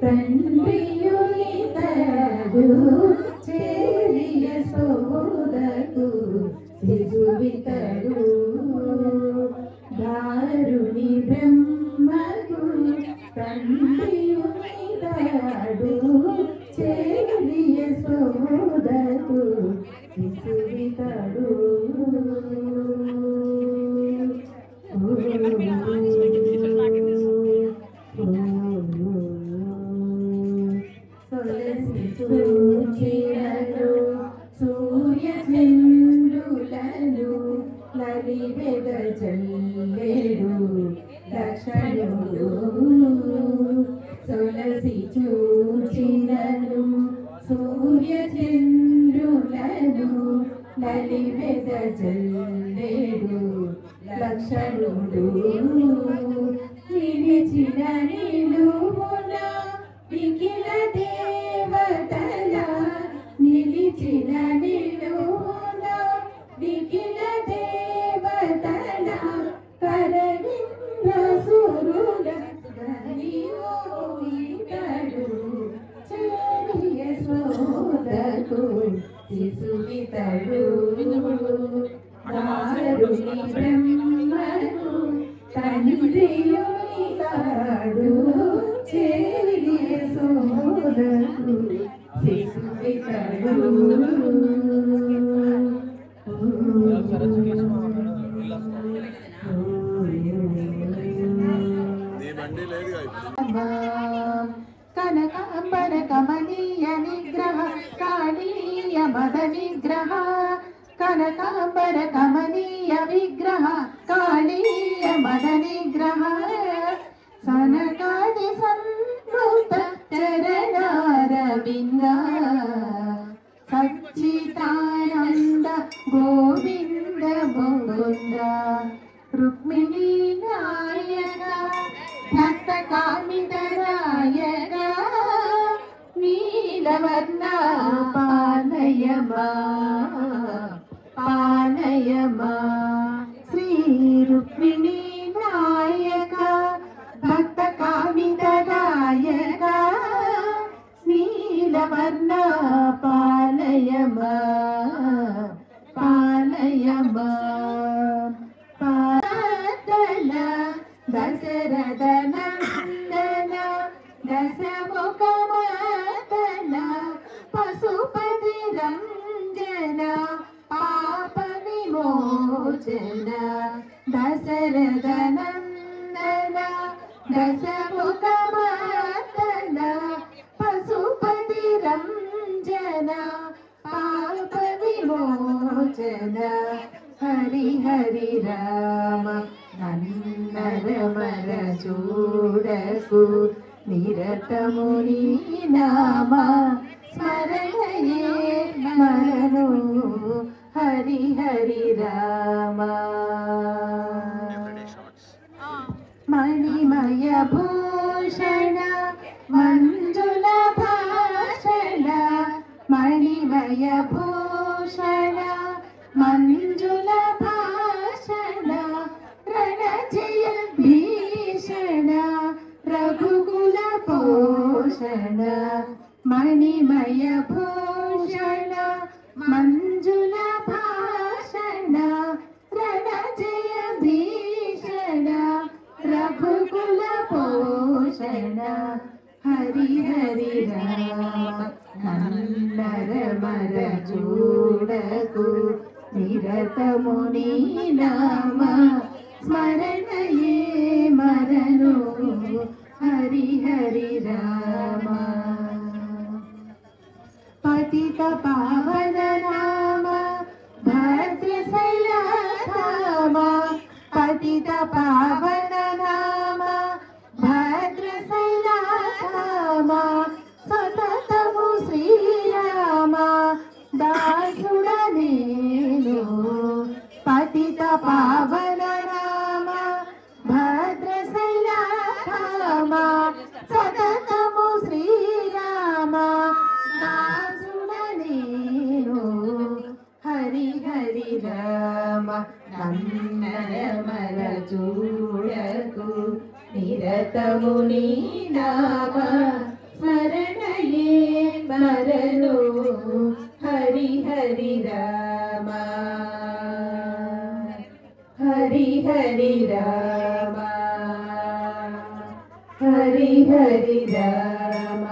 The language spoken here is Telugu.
తండ్రియు ఇతడు చేరియ సోదకు శిశువితడు దారుని బ్రహ్మకు తండ్రియు ఇతడు చేరియ సోదకు శిశువితడు సూర్యను సూర్య చంద్రులను లలివెద చల్లేడు లక్షణుడు సొలసి చూచినను సూర్య చంద్రులను లలివెద చల్లేడు లక్షణుడు నిలిచిన నిలువున మిగిల దేవతల నిలిచిన నిలువున మిగిల దేవతల కరవింద్ర సురుల ఇతడు చేరియ సోదకు శిశువితడు దారుని బ్రహ్మను తండ్రియు ఇతడు చేరియ సోదకు శిశువితడు కనకాంబర కమనీయ నిగ్రహ కాళీయ మద విగ్రహ కనకాంబర కమనీయ విగ్రహ కాళీయ మద నిగ్రహ సనకాది సంస్కృత చరణారవింద సచ్చిదానంద గోవింద ముకుంద రుక్మిణీ నాయక భక్త కామితరాయక నీలవర్ణ పాలయమా పాలయమా శ్రీ రుక్మిణీ నాయక భక్త కామితరాయక నీలవర్ణ పాలయమా పాలయమా పాదల దశరథ నందన దశముఖ మాతన పశుపతి రంజన పాప విమోచన దశరథ నందన దశముఖ మాతన పశుపతి రంజన పాప విమోచన హరి హరి రామ నన్నరమర చూడకు నిరతము నీ నామ స్మరణయే మరణు హరి హరి రామ మణిమయ భూషణ మంజుల భాషణ మణిమయ భూషణ మంజుల భాషణ రణజయ భీషణ రఘుకుల పోషణ మణిమయ భూషణ మంజుల భాషణ రణజయ భీషణ రఘుకుల పోషణ హరి హరి రామ నరమర చూడకు నిరతము నీ నామ స్మరణయే మరణు హరి హరి రామ పతిత పావన నామ భద్రశైలధామ పతిత పావన నామ భద్రశైలధామ సతతము శ్రీరామ దాసుడ నేను పతిత పావన నామ భద్రశైలధామ సతతము శ్రీరామ దాసుడ నేను హరి హరి రామ నన్నరమర చూడకు నిరతము నీ నామ హరి హరి రామ హరి హరి రామ హరి హరి రామ